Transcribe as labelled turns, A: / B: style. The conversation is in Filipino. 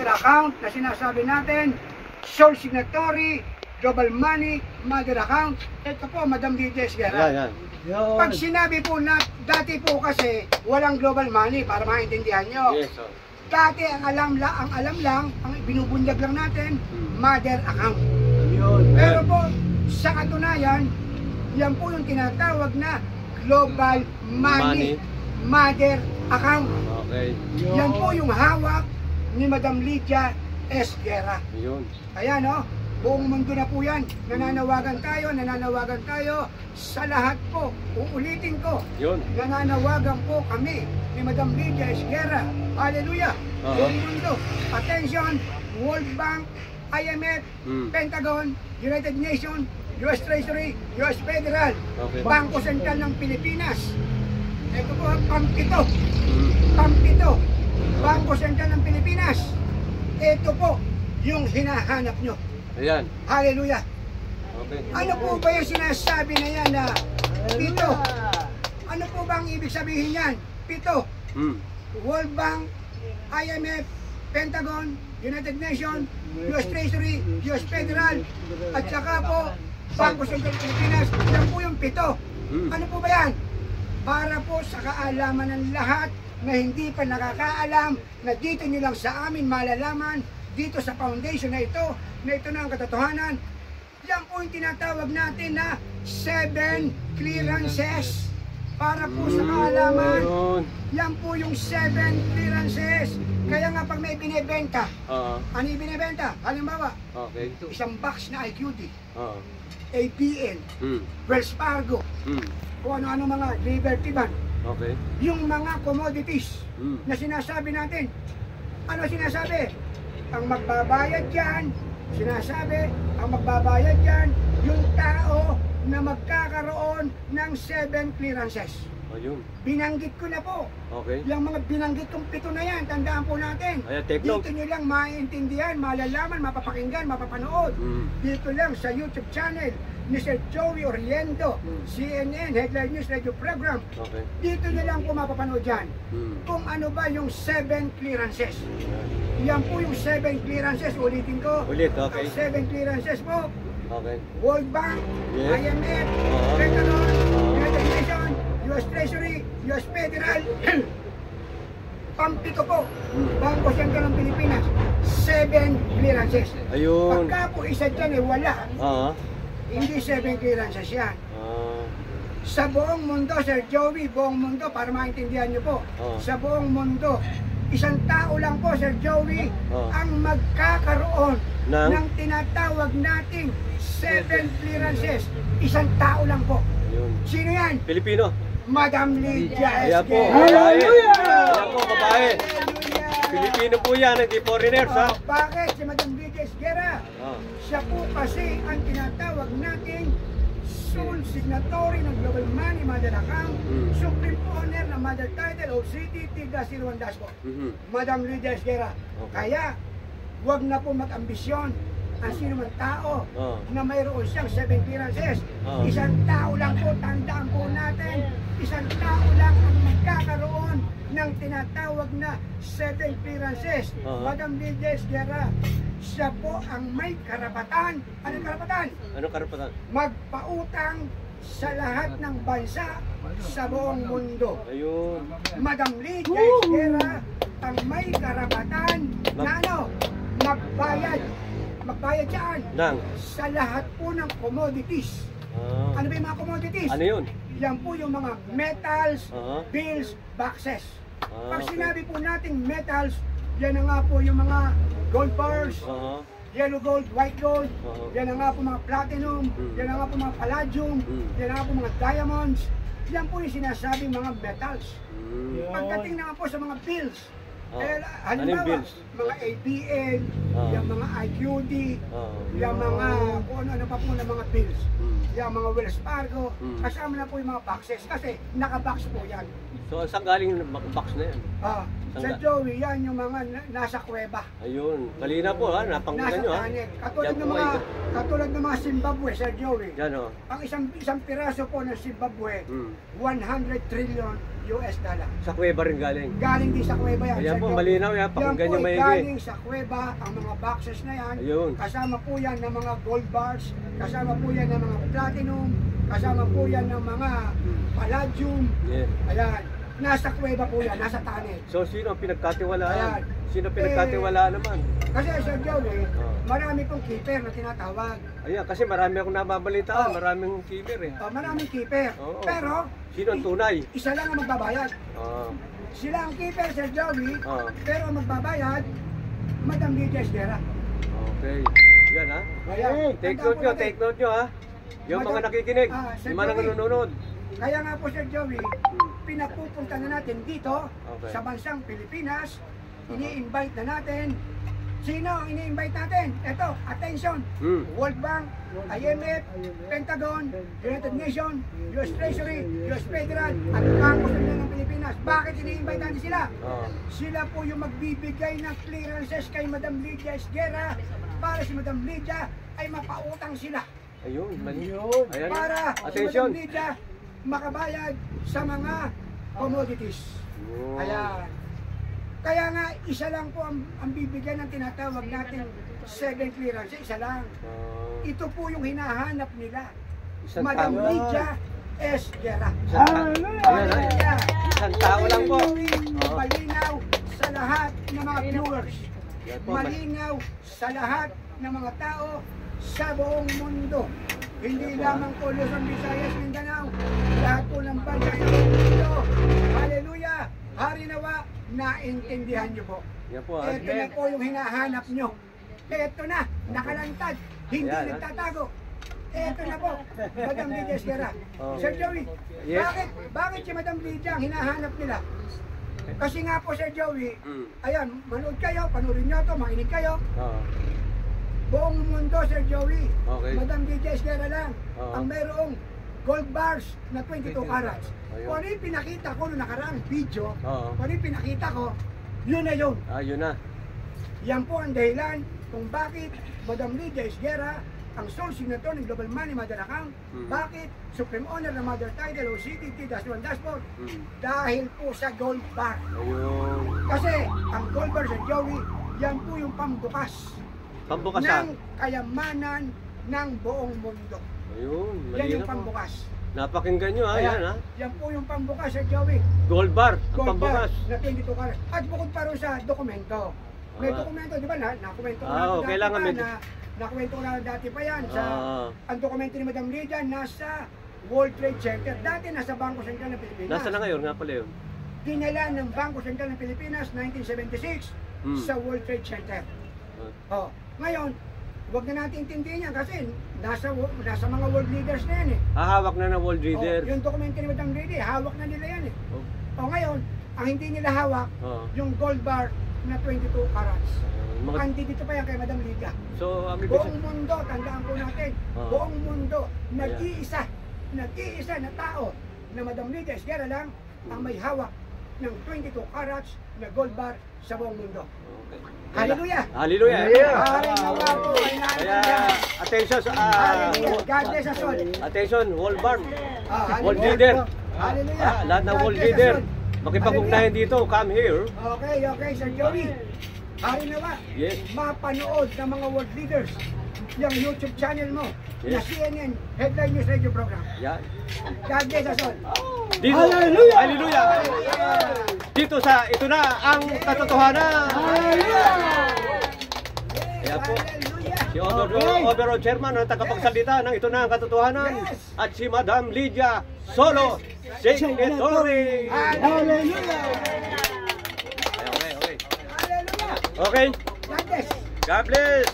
A: account na sinasabi natin, sole signatory, global money, mother account. Ito po, Madam DJ Esguerra. Pag sinabi po na, dati po kasi walang global money para maintindihan nyo.
B: Yes,
A: Dati ang alam lang, ang binubundag lang natin, mother account. Pero po, sa katunayan, yan po yung tinatawag na global money, mother account.
B: Okay.
A: Yan po yung hawak ni Madam Lydia Esguerra.
B: Yun.
A: Kaya no, buong mundo na po yan. Nananawagan tayo sa lahat po. Uulitin ko.
B: Yun.
A: Nananawagan po kami ni Madam Lydia Esguerra. Hallelujah. Buong mundo. Attention, World Bank, IMF, Pentagon, United Nations, US Treasury, US Federal, Bangko Sentral ng Pilipinas. Ito po ang pampito. Bangko Sentral ng Pilipinas. Ito po yung hinahanap nyo.
B: Ayan.
A: Hallelujah.
B: Okay.
A: Ano po ba yung sinasabi na yan na pito? Ano po ba ang ibig sabihin yan? Pito. World Bank, IMF, Pentagon, United Nations, US Treasury, US Federal, at saka po Bangko Sentral ng Pilipinas. Yan po yung pito. Ano po ba yan? Para po sa kaalaman ng lahat na hindi pa nakakaalam, na dito nyo lang sa amin malalaman, dito sa foundation na ito na ang katotohanan. Yan po yung tinatawag natin na 7 clearances. Para po sa kaalaman, yan po yung 7 clearances. Kaya nga pag may binibenta, ano yung binibenta? Halimbawa, isang box na IQD, APN, Wells Fargo, kung ano-ano mga Liberty Bank. Yung mga commodities na sinasabi natin. Ano sinasabi? Ang magbabayad dyan, yung tao na magkakaroon ng 7 clearances. Binanggit ko na po. Yung mga binanggit kong pito na yan, tandaan po natin. Dito nyo lang maintindihan, malalaman, mapapakinggan, mapapanood. Dito lang sa YouTube channel ni Sir Joey Oriendo, CNN, Headline News Radio Program. Dito nyo lang po mapapanood dyan. Kung ano ba yung 7 clearances. Yan po yung 7 clearances. Ulitin ko. Ang 7 clearances po. World Bank, IMF, Pentagon, United Nations, US Treasury, US Federal, pampito po, Bangko Sentral ng Pilipinas, 7 clearances. Pagka po isa dyan wala, hindi 7 clearances yan. Sa buong mundo, Sir Joey, buong mundo, para maintindihan nyo po, sa buong mundo, isang tao lang po, Sir Joey, ang magkakaroon ng tinatawag nating 7 clearances. Isang tao lang po. Sino yan?
B: Pilipino.
A: Madam Lydia
B: Esguerra. Ayan po, babae. Pilipino po yan, hindi foreigners, ha?
A: Bakit si Madam Lydia Esguerra? Siya po kasi ang tinatawag nating sole signatory ng Global Money Mother Account, Supreme Owner ng Mother Title of City, Tigda-01 po. Madam Lydia Esguerra. Kaya, huwag na po mag-ambisyon ang sino man tao na mayroon siyang 7 clearances. Isang tao lang po, tandaan po natin, isang tao lang ang magkakaroon ng tinatawag na 7 clearances. Madam Lydia Esguerra, siya po ang may karapatan. Anong karapatan?
B: Anong karapatan?
A: Magpautang sa lahat ng bansa sa buong mundo. Madam Lydia Esguerra ang may karapatan na magbayad dyan sa lahat po ng commodities. Ano ba yung mga commodities?
B: Ano yun?
A: Yan po yung mga metals, bills, boxes. Pag sinabi po nating metals, yan na nga po yung mga gold bars, yellow gold, white gold, yan na nga po mga platinum, yan na nga po mga palladium, yan na nga po mga diamonds. Yan po yung sinasabing mga metals. Pagdating naman po sa mga bills, halimbawa, mga APN, yung mga IQD, yung mga kung ano pa po na mga bills, yung mga Wells Fargo, kasama na po yung mga boxes kasi naka-box po yan.
B: So, saan galing yung box na yan?
A: Sa Joey, yan yung mga nasa kuweba.
B: Ayun, kalina po ha, napanggitan nyo ha.
A: Katulad ng mga Zimbabwe, Sir Joey.
B: Yan o.
A: Ang isang piraso po ng Zimbabwe, 100 trillion US dollar.
B: Sa kuweba rin galing.
A: Galing din sa kuweba yan.
B: Ayan
A: Sir
B: po,
A: Joey.
B: malinaw yan. Pakinggan nyo
A: Yan po ay
B: maigi.
A: galing sa kuweba, ang mga boxes na yan.
B: Ayun.
A: Kasama po yan ng mga gold bars, kasama po yan ng mga platinum, kasama po yan ng mga palladium.
B: Yeah.
A: Ayan, nasa kuweba po yan, nasa tunnel.
B: So, sino ang pinagkatiwalaan?
A: Ayan.
B: Sino pinagkatiwalaan naman?
A: Kasi Sir Joey,
B: Oh.
A: marami pong keeper na tinatawag.
B: Ayan, kasi marami akong nababalitaan.
A: Oh.
B: Maraming keeper eh.
A: Maraming keeper.
B: Oo.
A: Pero,
B: Sino ang tunay?
A: isa lang ang magbabayad.
B: Ah.
A: Sila ang keeper, Sir Joey,
B: Oo.
A: pero ang magbabayad, Madam Lydia Esguera.
B: Okay. Yan ha.
A: Ayan.
B: Take
A: Tandaan
B: note
A: po
B: nyo,
A: natin.
B: take note nyo ha. Yung mga
A: Madam-
B: nakikinig,
A: Sir
B: yung mga
A: Joey.
B: nanonood.
A: Kaya nga po Sir Joey, pinapupunta na natin dito
B: Okay.
A: sa bansang Pilipinas. Ini-invite na natin. Sino ang ini-invite natin? Ito, attention! World Bank, IMF, Pentagon, United Nations, US Treasury, US Federal, at Bangko Sentral ng Pilipinas. Bakit ini-invite natin sila?
B: Oh.
A: Sila po yung magbibigay ng clearances kay Madam Lydia Esguera para si Madam Lydia ay mapautang sila.
B: Ayun, mali. Ayan.
A: Para si
B: Attention.
A: Madam Lydia makabayad sa mga commodities.
B: Oh.
A: Ayan. Kaya nga, isa lang po ang bibigyan ng tinatawag natin 7 clearance. Isa lang.
B: Ah,
A: Ito po yung hinahanap nila.
B: isang
A: Madam
B: tao.
A: Lydia Esguera.
B: Ayan, ayan. Isang tao lang po. Oh.
A: Malinaw sa lahat ng mga viewers.
B: Yan po,
A: Malinaw sa lahat ng mga tao sa buong mundo. Hindi lamang po Luzon, Visayas, Mindanao. Lahat po ng bansa sa buong mundo. Hallelujah! Harinawa, naintindihan niyo po.
B: Yan po ha.
A: Ito na po yung hinahanap nyo. Ito na, nakalantad, hindi
B: Ayan, ha?
A: nagtatago. Ito na po, Madam Lydia Esguera.
B: Oh.
A: Sir Joey,
B: Yes.
A: bakit si Madam Lydia ang hinahanap nila? Kasi nga po Sir Joey, ayan, manood kayo, panoorin nyo to, makinig kayo.
B: Oo.
A: Buong mundo Sir Joey,
B: Okay.
A: Madam Lydia Esguera lang,
B: Oo.
A: ang mayroong gold bars na 22 carats.
B: Ayun.
A: Kung ano yung pinakita ko noong nakaraang video,
B: Oo.
A: kung ano yung pinakita ko, yun na yun.
B: Ah, yun na.
A: Yan po ang dahilan kung bakit Madam Lydia Esguera ang sole signator ng Global Money Mother Account. Bakit Supreme Owner ng Mother Title o CTT-1 Dashboard? Dahil po sa gold bar.
B: Ayun.
A: Kasi ang gold bar sa Joey, yan po yung pambukas
B: Pambukas
A: ng
B: ha.
A: kayamanan ng buong mundo.
B: Ayun,
A: Yan
B: malinaw
A: yung
B: po.
A: pambukas.
B: Napakinggan nyo ha, yan ha.
A: Yan po yung pambukas sa Joey.
B: Gold bar, ang
A: Gold bar
B: pambukas.
A: na 22 carats. At bukod pa rin sa dokumento. May
B: Ah.
A: dokumento, di ba? Nakwento ko
B: Ah,
A: na
B: oh,
A: dati
B: kailangan
A: pa
B: may-
A: na nakwento ko na dati pa yan sa
B: Ah.
A: ang dokumento ni Madam Lydia nasa World Trade Center. Dati nasa Bangko Sentral ng Pilipinas.
B: Nasa na ngayon nga pala yun?
A: Dinala ng Bangko Sentral ng Pilipinas 1976 sa World Trade Center. Oh, ngayon, wag na natin intindihin yan kasi nasa mga world leaders na yan eh.
B: Hahawak na ng world
A: Oh,
B: reader.
A: yung dokumento ni Madam Lydia, hawak na nila yan eh.
B: Oh.
A: Oh, ngayon, ang hindi nila hawak,
B: Oh.
A: yung gold bar na 22 carats.
B: Mga,
A: Andi dito pa yan kay Madam Lydia.
B: so, ang ibig
A: Buong mundo, tandaan po natin,
B: Oo.
A: buong mundo, nag-iisa na tao na Madam Lydia Esguera lang ang may hawak ng 22 carats na gold bar sa buong mundo.
B: Okay.
A: Hallelujah!
B: Hallelujah!
A: Hallelujah po!
B: Kaya, attention sa...
A: Hallelujah! God bless us all!
B: attention, world bar.
A: Ah,
B: World
A: hallelujah.
B: leader.
A: Hallelujah!
B: Lahat ng
A: God
B: world
A: bless us
B: leader.
A: all.
B: Makipag-ugnayan dito, come here.
A: Okay, Sir Joey. Harinawa,
B: Yes.
A: mapanood ng mga world leaders yung YouTube channel mo na
B: Yes.
A: CNN Headline News Radio Program.
B: Yan.
A: God bless us all.
B: Dito, hallelujah! Dito sa, ito na ang katotohanan. Kaya po, si Overall Chairman ang tagapagsalita ng ito na ang katotohanan.
A: Yes.
B: At si Madam Lydia Solo Secretary.
A: Hallelujah!
B: Okay.
A: Hallelujah!
B: Okay.
A: God bless!
B: God bless.